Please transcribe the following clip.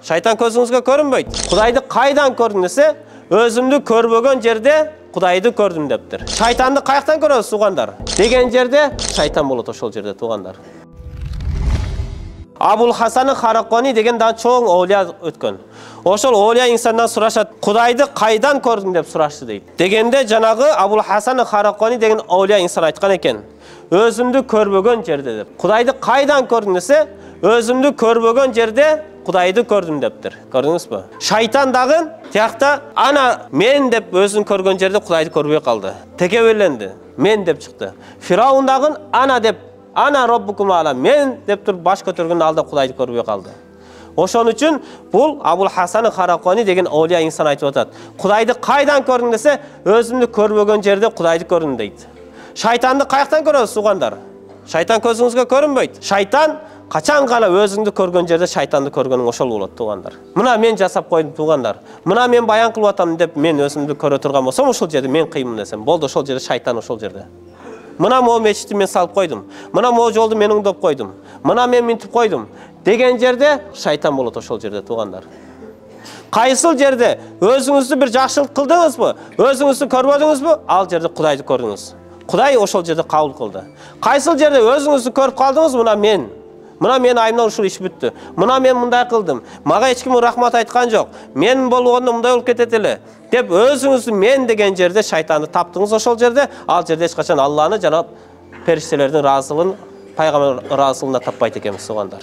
Шайтан көзіңізге көрінбейді. Құдайды қайдан көрдің десе, өзімді көрбеген жерде Құдайды көрдім дептір. Шайтанды қаяқтан көресіз туғандар? Деген жерде шайтан болады ошол жерде туғандар. Абул Хасан Харақони деген дан чоң оолия өткөн. Ошол оолия инсандан сурашат, Құдайды қайдан көрдің деп сурашты дейді. Дегенде жанагы Абул Хасан Харақони деген оолия инсан айткан екен. Өзімді көрбеген жерде деп. Құдайды қайдан көрдің десе, өзімді көрбеген жерде Құдайды көрдім дептір. Көрдіңіз бе? Шайтан дагы тияқта ана мен деп өзін көрген жерде Құдайды көрбей қалды. Текеберленди. Мен деп шықты. Фирауын дагы ана деп, ана роббукум ала, мен деп туруп баш көтөргөн алда Құдайды көрбей қалды. Ошон үчүн бул Абул Хасан Харақони деген оолия инсан айтып атат. Құдайды қайдан көрдің десе, өзімді көрбеген жерде Құдайды көрдім дейді. Шайтанды қаяқтан көресіз туғандар? Шайтан көзіңізге көрінбейді. Шайтан қачан ғана өзіңді көрген жерде шайтанды көргенің ошол болот туғандар. Мына мен жасап қойдым туғандар. Мына мен баян кылып атам деп мен өзімді көре турган болсам, ошол жерде мен кыймын десем, болду, ошол жерде шайтан ошол жерде. Мына могу мечитти мен салып койдум. Мына могу жолду мен оңдоп койдум. Мына мен минтип койдум деген жерде шайтан болот ошол жерде туғандар. Кайсыл жерде өзүңүздү бир жакшылык кылдыңызбы, өзүңүздү көрбөдүңүзбү, ал жерде Кудайды көрдүңүз. Құдай ошол жерде кабыл кылды. Кайсыл жерде өзүңүздү көрүп калдыңыз, мына мен айымдан ушул иш бүттү. Мына мен мындай кылдым. Мага эч ким рахмат айткан жок. Мен болгондо мындай болуп кетет эле деп өзүңүздү мен деген жерде шайтанды таптыңыз ошол жерде. Ал жерде эч качан Алланы жана периштелердин ыраазылыгын, пайгамбар ыраазылыгын таппайт экенбиз тугандар.